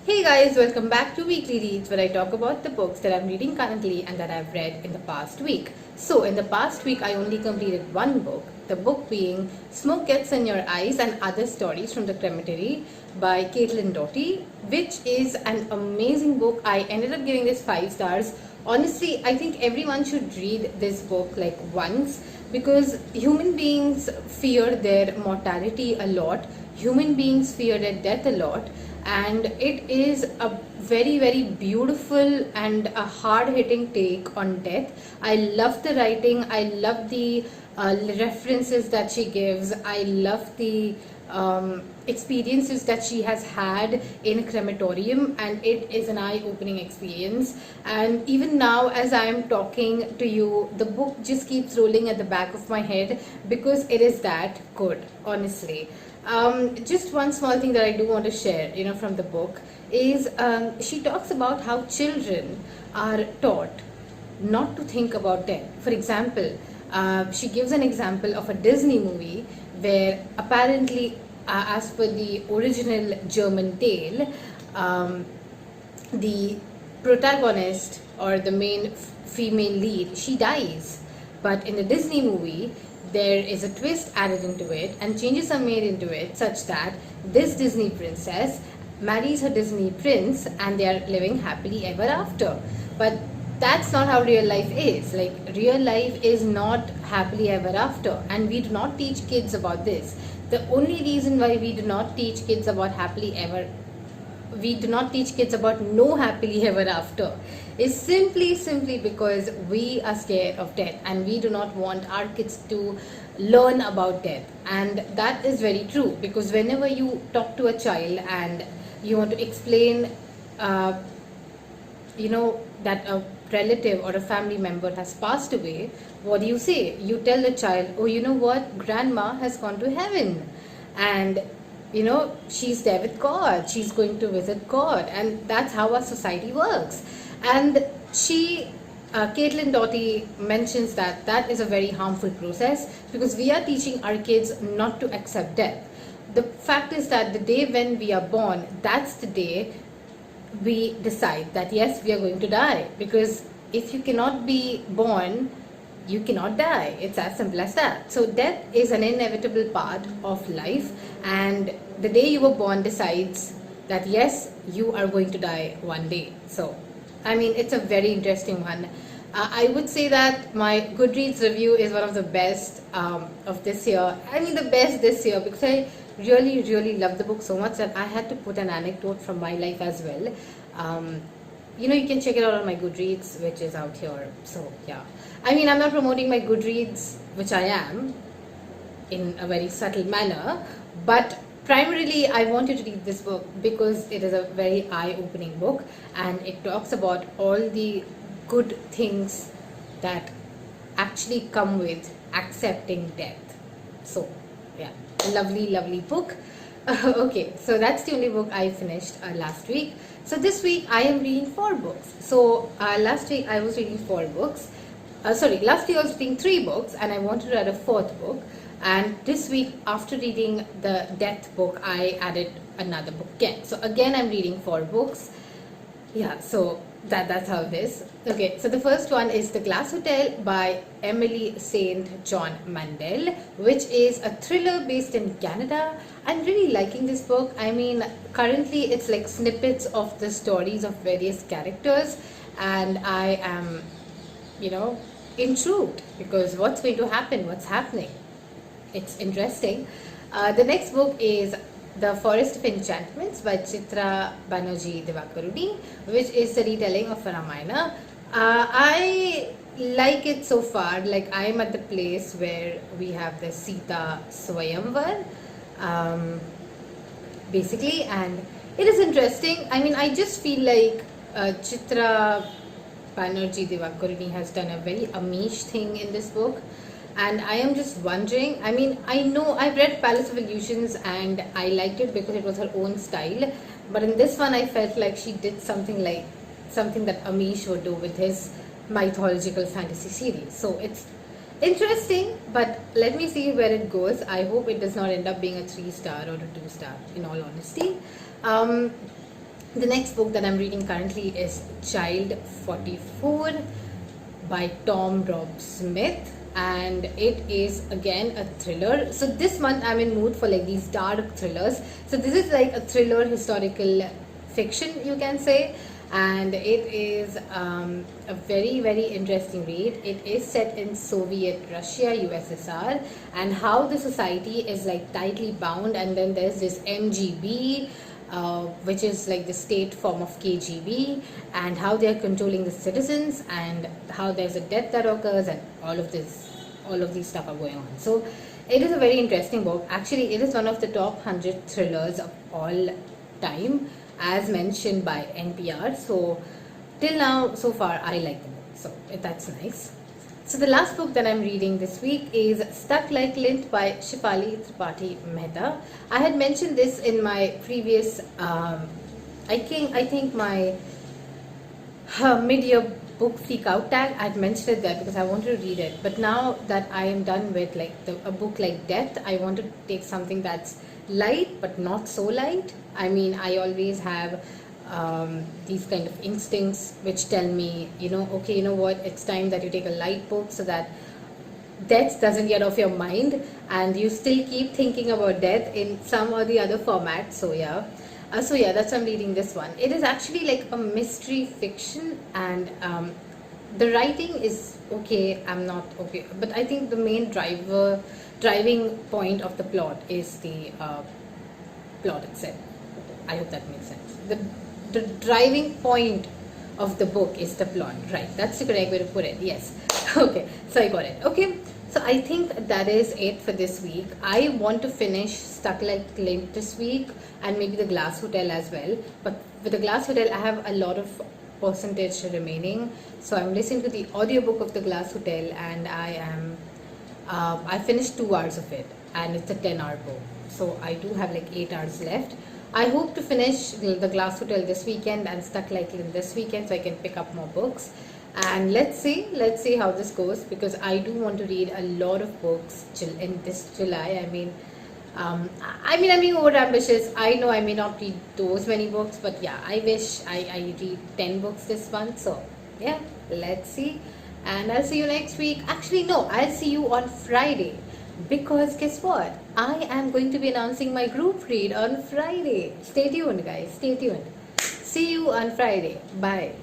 Hey guys, welcome back to Weekly Reads, where I talk about the books that I'm reading currently and that I've read in the past week. So, in the past week, I only completed one book, the book being Smoke Gets in Your Eyes and Other Stories from the Cemetery by Caitlin Doughty, which is an amazing book. I ended up giving this 5 stars. Honestly, I think everyone should read this book like once because human beings fear their mortality a lot, human beings fear their death a lot, and it is a very beautiful and a hard hitting take on death. I love the writing, I love the references that she gives, I love the experiences that she has had in a crematorium, and it is an eye-opening experience. And even now as I am talking to you, the book just keeps rolling at the back of my head because it is that good, honestly. Just one small thing that I do want to share, from the book is she talks about how children are taught not to think about death. For example, she gives an example of a Disney movie where apparently, as per the original German tale, the protagonist or the main female lead, she dies. But in the Disney movie, there is a twist added into it and changes are made into it such that this Disney princess marries her Disney prince and they are living happily ever after. But that's not how real life is. Like, real life is not happily ever after, and we do not teach kids about this. The only reason why we do not teach kids about we do not teach kids about no happily ever after is simply because we are scared of death and we do not want our kids to learn about death. And that is very true, because whenever you talk to a child and you want to explain that a relative or a family member has passed away, what do you say? You tell the child, oh, you know what, grandma has gone to heaven, and she's there with God, she's going to visit God, and that's how our society works. And Caitlin Doughty mentions that that is a very harmful process because we are teaching our kids not to accept death. The fact is that the day when we are born, that's the day we decide that yes, we are going to die, because if you cannot be born, you cannot die. It's as simple as that. So death is an inevitable part of life, and the day you were born decides that yes, you are going to die one day. So I mean, it's a very interesting one. I would say that my Goodreads review is one of the best of this year. I mean, the best this year because I really love the book so much that I had to put an anecdote from my life as well. You can check it out on my Goodreads, which is out here. So yeah, I mean, I'm not promoting my Goodreads, which I am in a very subtle manner, but primarily I want you to read this book because it is a very eye-opening book and it talks about all the good things that actually come with accepting death. So yeah, lovely book. Okay, so that's the only book I finished last week. So this week I am reading 4 books. So last week I was reading 4 books. Last week I was reading 3 books and I wanted to add a 4th book. And this week, after reading the death book, I added another book again. So again, I'm reading 4 books. Yeah, so that's how it is. Okay, so the first one is The Glass Hotel by Emily St. John Mandel, which is a thriller based in Canada. I'm really liking this book. I mean, currently it's like snippets of the stories of various characters, and I am, intrigued because what's going to happen, what's happening. It's interesting. The next book is The Forest of Enchantments by Chitra Banerjee Divakaruni, which is the retelling of Ramayana. I like it so far. Like, I am at the place where we have the Sita Swayamvar, basically, and it is interesting. I mean, I just feel like Chitra Banerjee Divakaruni has done a very Amish thing in this book. And I am just wondering, I mean, I know I've read Palace of Illusions and I liked it because it was her own style. But in this one, I felt like she did something that Amish would do with his mythological fantasy series. So it's interesting, but let me see where it goes. I hope it does not end up being a 3-star or a 2-star, in all honesty. The next book that I'm reading currently is Child 44 by Tom Rob Smith, and it is again a thriller. So this month I'm in mood for like these dark thrillers. So this is like a thriller historical fiction, you can say, and it is a very interesting read. It is set in Soviet Russia, USSR, and how the society is like tightly bound, and then there's this MGB, which is like the state form of KGB, and how they are controlling the citizens, and how there's a death that occurs, and all of these stuff are going on. So it is a very interesting book. Actually, it is one of the top 100 thrillers of all time, as mentioned by NPR. So till now, so far, I like the book. So that's nice. So the last book that I'm reading this week is Stuck Like Lint by Shefali Tripathi Mehta. I had mentioned this in my previous, I think my mid-year book freak out tag. I had mentioned it there because I wanted to read it. But now that I am done with like a book like Death, I want to take something that's light but not so light. I mean, I always have these kind of instincts which tell me, okay, you know what, it's time that you take a light book so that death doesn't get off your mind and you still keep thinking about death in some or the other format. So yeah, that's why I'm reading this one. It is actually like a mystery fiction, and the writing is okay. I'm not okay, but I think the main driving point of the plot is the plot itself. I hope that makes sense. The driving point of the book is the plot, right? That's the correct way to put it. Yes. Okay, so I got it. Okay, so I think that is it for this week. I want to finish Stuck Like Lint this week, and maybe The Glass Hotel as well. But with The Glass Hotel, I have a lot of percentage remaining, so I'm listening to the audiobook of The Glass Hotel, and I finished 2 hours of it, and it's a 10-hour book, so I do have like 8 hours left. I hope to finish The Glass Hotel this weekend and Stuck Like Lint this weekend, so I can pick up more books. And let's see how this goes, because I do want to read a lot of books in this July. I'm being over ambitious. I know I may not read those many books, but yeah, I wish I read 10 books this month. So yeah, let's see. And I'll see you next week. Actually, no, I'll see you on Friday. Because guess what? I am going to be announcing my group read on Friday. Stay tuned, guys. Stay tuned. See you on Friday. Bye.